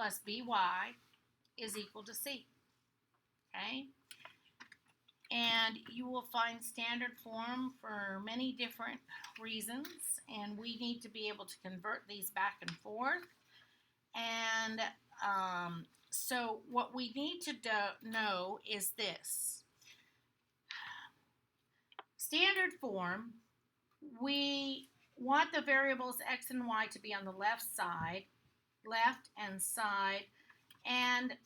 plus by is equal to c. Okay? And you will find standard form for many different reasons, and we need to be able to convert these back and forth. And so what we need to know is this. Standard form, we want the variables x and y to be on the left and side, and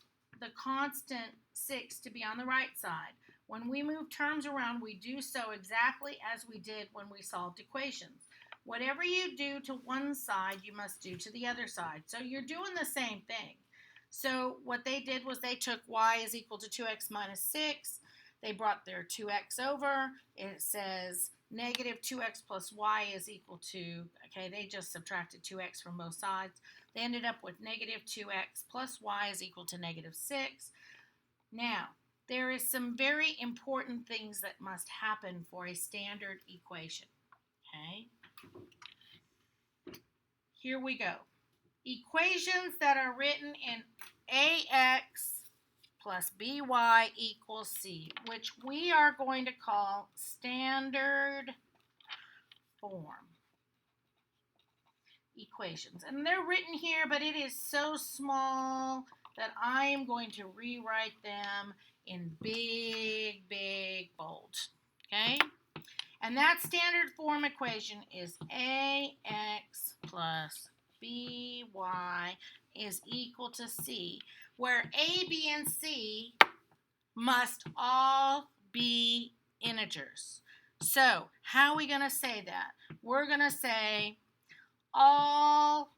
the constant 6 to be on the right side. When we move terms around, we do so exactly as we did when we solved equations. Whatever you do to one side, you must do to the other side. So you're doing the same thing. So what they did was they took y is equal to 2x minus 6. They brought their 2x over. It says negative 2x plus y is equal to, okay, they just subtracted 2x from both sides. They ended up with negative 2x plus y is equal to negative 6. Now, there is some very important things that must happen for a standard equation, okay? Here we go. Equations that are written in ax plus by equals c, which we are going to call standard form equations. And they're written here, but it is so small that I am going to rewrite them in big, big bold, okay? And that standard form equation is ax plus by is equal to c, where a, b, and c must all be integers. So how are we going to say that? We're going to say all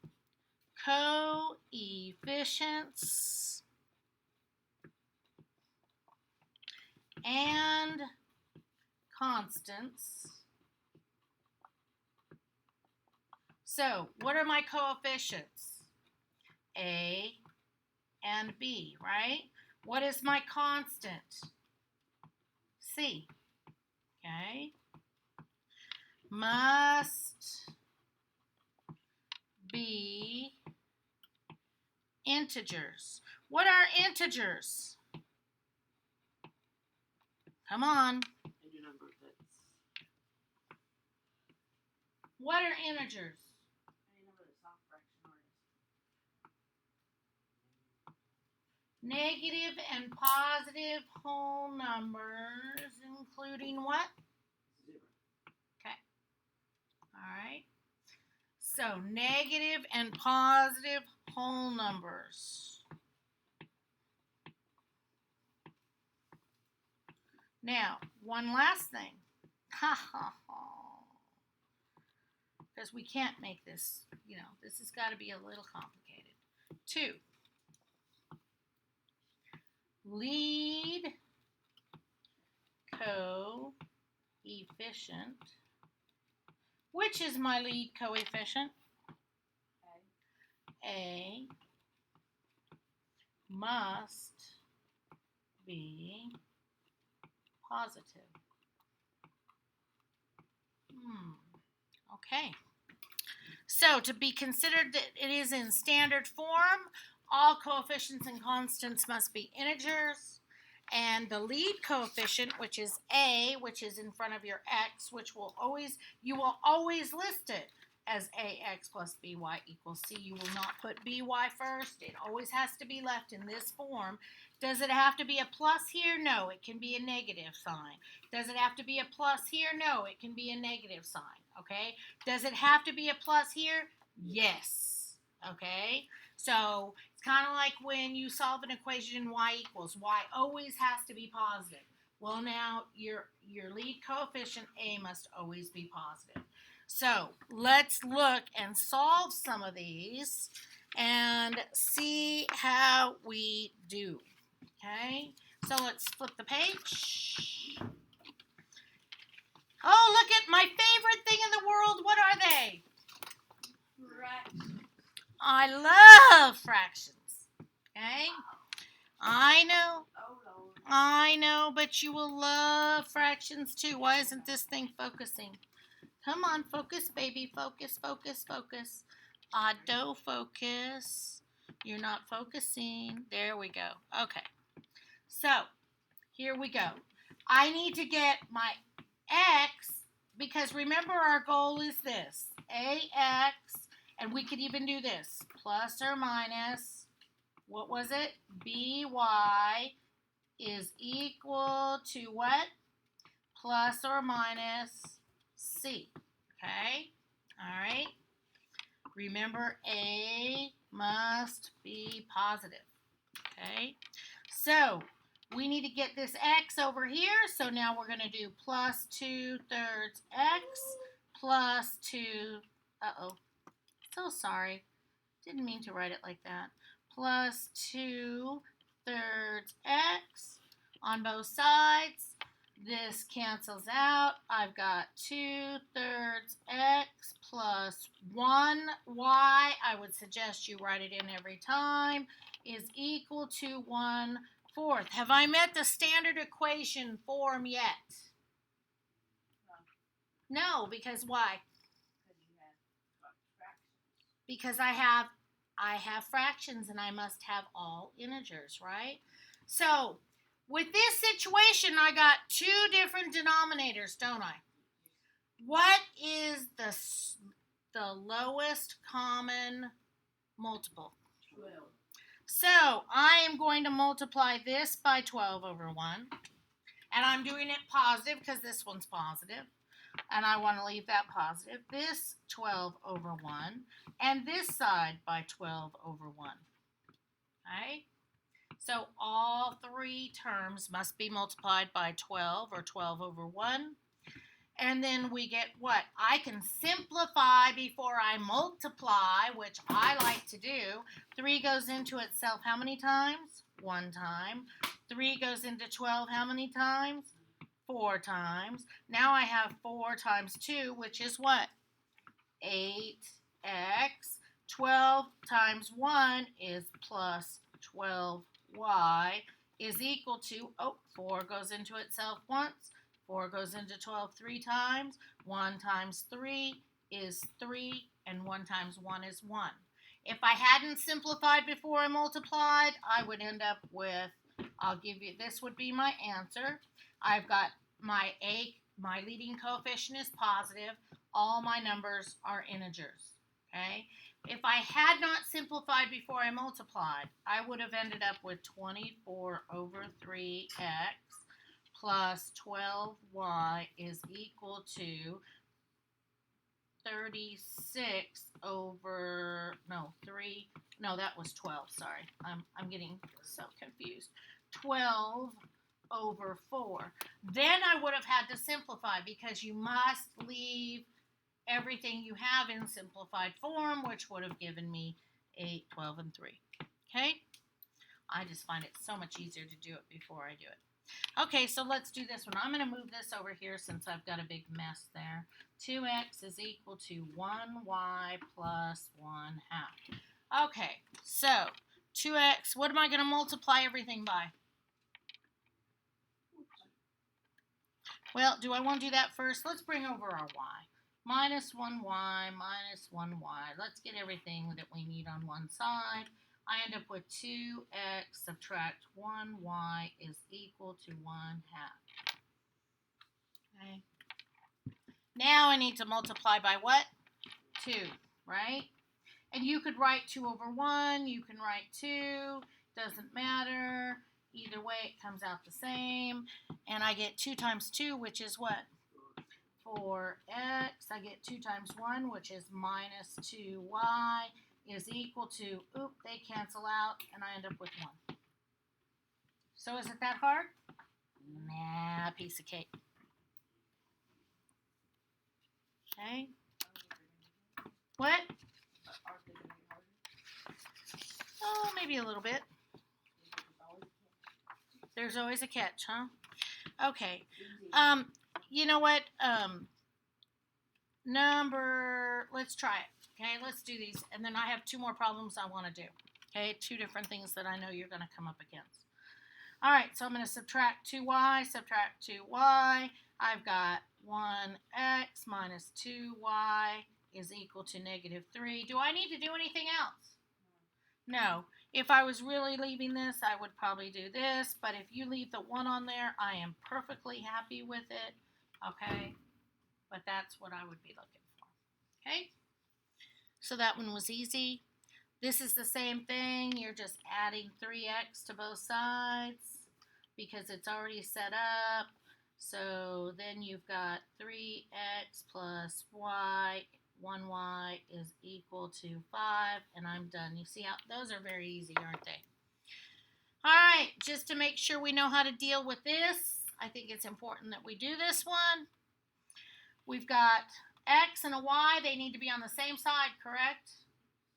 coefficients and constants. So what are my coefficients? A and B, right? What is my constant? C. Okay? Must be integers. What are integers? Come on. What are integers? Negative and positive whole numbers, including what? 0. Okay. All right. So negative and positive whole numbers. Now, one last thing. Because we can't make this, this has got to be a little complicated. 2. Lead coefficient. Which is my lead coefficient? A must be positive. Okay. So to be considered that it is in standard form, all coefficients and constants must be integers, and the lead coefficient, which is a, which is in front of your x, which you will always list it as ax plus by equals c. You will not put by first. It always has to be left in this form. Does it have to be a plus here? No, it can be a negative sign. Does it have to be a plus here? No, it can be a negative sign, okay? Does it have to be a plus here? Yes, okay? So it's kind of like when you solve an equation y equals, y always has to be positive. Well, now your lead coefficient a must always be positive. So let's look and solve some of these and see how we do. Okay, so let's flip the page. Oh, look at my favorite thing in the world. What are they? Fractions. I love fractions. Okay, I know, but you will love fractions too. Why isn't this thing focusing? Come on, focus, baby, focus, focus, focus. Autofocus. You're not focusing. There we go. Okay. So, here we go. I need to get my x, because remember our goal is this. Ax, and we could even do this. Plus or minus, what was it? By is equal to what? Plus or minus c. Okay? All right? Remember, A must be positive. Okay? So, we need to get this x over here. So now we're going to do plus 2/3 x plus 2. Uh-oh. So sorry. Didn't mean to write it like that. Plus 2/3 x on both sides. This cancels out. I've got 2/3 x plus 1y. I would suggest you write it in every time. Is equal to 1/4. Have I met the standard equation form yet? No, because why? Because I have fractions and I must have all integers, right? So, with this situation, I got two different denominators, don't I? What is the lowest common multiple? 12. So, I am going to multiply this by 12 over 1. And I'm doing it positive because this one's positive. And I want to leave that positive. This 12 over 1. And this side by 12 over 1. Okay? So all three terms must be multiplied by 12 or 12 over 1. And then we get what? I can simplify before I multiply, which I like to do. 3 goes into itself how many times? 1 time. 3 goes into 12 how many times? 4 times. Now I have 4 times 2, which is what? 8x. 12 times 1 is plus 12y is equal to, 4 goes into itself once. 4 goes into 12 3 times. 1 times 3 is 3, and 1 times 1 is 1. If I hadn't simplified before I multiplied, I would end up with, I'll give you, this would be my answer. I've got my leading coefficient is positive. All my numbers are integers. Okay? If I had not simplified before I multiplied, I would have ended up with 24 over 3x plus 12y is equal to 36 over, that was 12, sorry. I'm getting so confused. 12 over 4. Then I would have had to simplify because you must leave everything you have in simplified form, which would have given me 8, 12, and 3. Okay? I just find it so much easier to do it before I do it. Okay, so let's do this one. I'm going to move this over here since I've got a big mess there. 2x is equal to 1y plus 1/2. Okay, so 2x, what am I going to multiply everything by? Well, do I want to do that first? Let's bring over our y. Minus 1y minus 1y. Let's get everything that we need on one side. I end up with 2x subtract 1y is equal to 1/2. Okay. Now I need to multiply by what? 2, right? And you could write 2 over 1. You can write 2. Doesn't matter. Either way, it comes out the same. And I get 2 times 2, which is what? 4x. I get 2 times 1, which is minus 2y, is equal to, they cancel out, and I end up with 1. So is it that hard? Nah, piece of cake. Okay. What? Oh, maybe a little bit. There's always a catch, huh? Okay. You know what? Let's try it. Okay, let's do these. And then I have 2 more problems I want to do. Okay, 2 different things that I know you're going to come up against. All right, so I'm going to subtract 2y, subtract 2y. I've got 1x minus 2y is equal to negative 3. Do I need to do anything else? No. If I was really leaving this, I would probably do this, but if you leave the 1 on there, I am perfectly happy with it, okay? But that's what I would be looking for, okay? So that one was easy. This is the same thing. You're just adding 3x to both sides because it's already set up. So then you've got 3x plus y, 1y is equal to 5, and I'm done. You see how those are very easy, aren't they? All right, just to make sure we know how to deal with this, I think it's important that we do this one. We've got x and a y. They need to be on the same side, correct?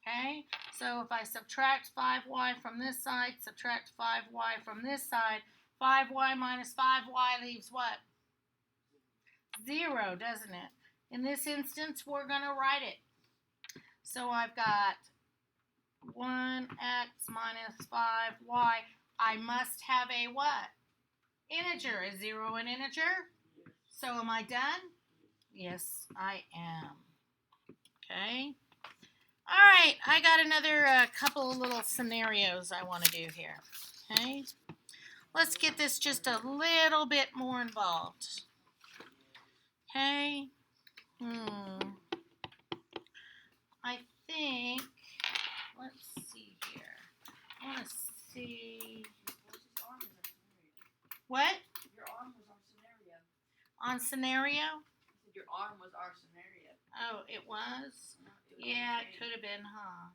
Okay, so if I subtract 5y from this side, subtract 5y from this side, 5y minus 5y leaves what? 0, doesn't it? In this instance, we're going to write it. So I've got 1x minus 5y. I must have a what? Integer. Is 0 an integer? So am I done? Yes, I am. Okay. All right, I got another couple of little scenarios I want to do here. Okay. Let's get this just a little bit more involved. Okay. I think, let's see here. I want to see. What? Your arm was on scenario. On scenario? I said your arm was our scenario. Oh, it was? No, Yeah, it could have been, huh?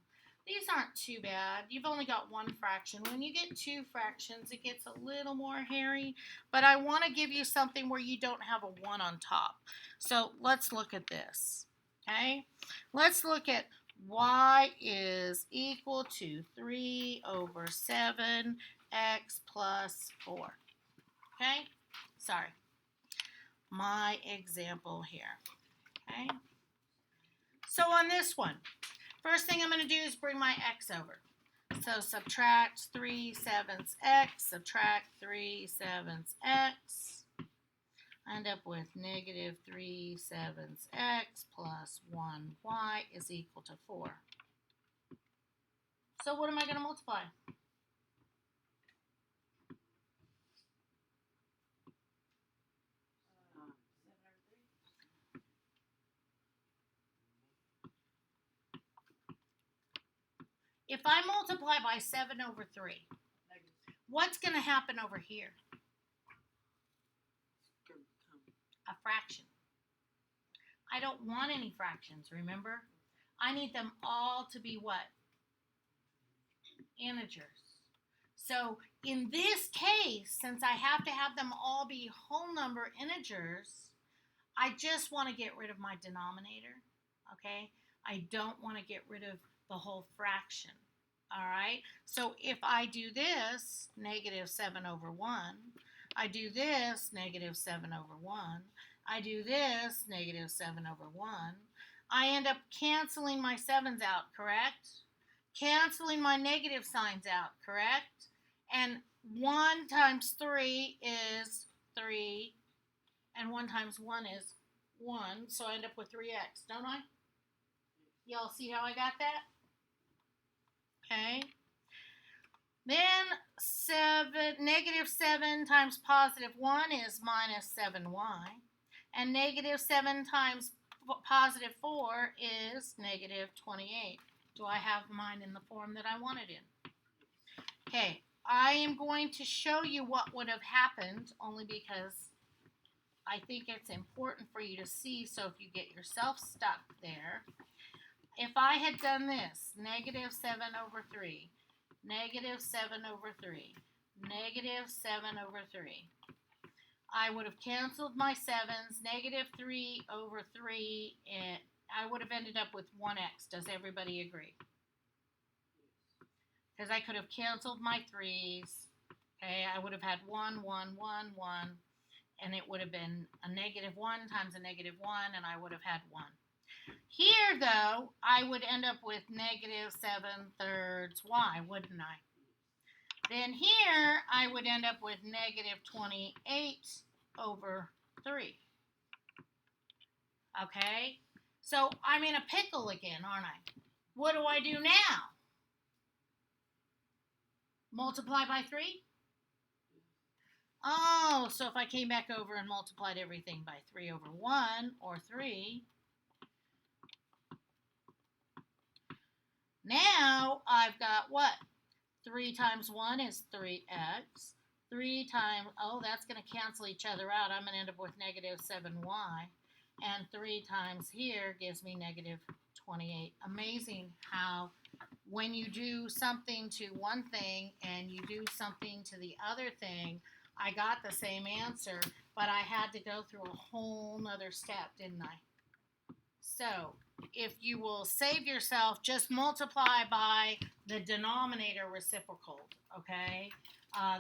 These aren't too bad. You've only got one fraction. When you get two fractions, it gets a little more hairy. But I want to give you something where you don't have a 1 on top. So let's look at this. Okay? Let's look at y is equal to 3 over 7x plus 4. Okay? Sorry. My example here. Okay? So on this one, first thing I'm going to do is bring my x over. So subtract 3/7 x, subtract 3/7 x. I end up with negative 3/7 x plus 1y is equal to 4. So what am I going to multiply? If I multiply by 7 over 3, what's going to happen over here? A fraction. I don't want any fractions, remember? I need them all to be what? Integers. So in this case, since I have to have them all be whole number integers, I just want to get rid of my denominator, okay? I don't want to get rid of the whole fraction, all right? So if I do this, negative 7 over 1, I do this, negative 7 over 1, I do this, negative 7 over 1, I end up canceling my 7's out, correct? Canceling my negative signs out, correct? And 1 times 3 is 3, and 1 times 1 is 1, so I end up with 3x, don't I? Y'all see how I got that? Okay. Then negative 7 times positive 1 is minus 7y. And negative 7 times positive 4 is negative 28. Do I have mine in the form that I want it in? Okay, I am going to show you what would have happened only because I think it's important for you to see, so if you get yourself stuck there. If I had done this, negative 7 over 3, negative 7 over 3, negative 7 over 3, I would have canceled my 7's, negative 3 over 3, and I would have ended up with 1x. Does everybody agree? Because I could have canceled my 3's. Okay, I would have had 1, 1, 1, 1, and it would have been a negative 1 times a negative 1, and I would have had 1. Here, though, I would end up with negative 7/3 y, wouldn't I? Then here, I would end up with negative 28 over 3. Okay? So I'm in a pickle again, aren't I? What do I do now? Multiply by 3? Oh, so if I came back over and multiplied everything by 3 over 1, or 3, now I've got what? 3 times 1 is 3x. 3 times, oh, that's going to cancel each other out. I'm going to end up with negative 7y. And 3 times here gives me negative 28. Amazing how when you do something to one thing and you do something to the other thing, I got the same answer, but I had to go through a whole nother step, didn't I? So, if you will save yourself, just multiply by the denominator reciprocal, okay?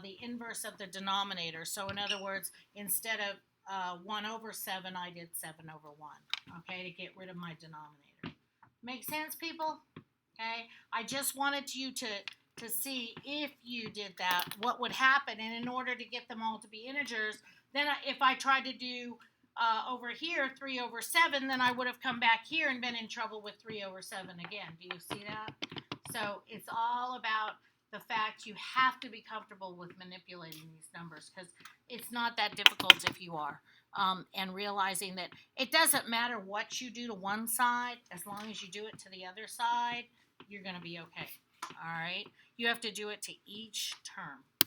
The inverse of the denominator. So, in other words, instead of 1 over 7, I did 7 over 1, okay, to get rid of my denominator. Make sense, people? Okay? I just wanted you to see if you did that, what would happen. And in order to get them all to be integers, then if I tried to do over here 3 over 7, then I would have come back here and been in trouble with 3 over 7 again. Do you see that? So it's all about the fact you have to be comfortable with manipulating these numbers, because it's not that difficult if you are. And realizing that it doesn't matter what you do to one side, as long as you do it to the other side, you're going to be okay. All right? You have to do it to each term.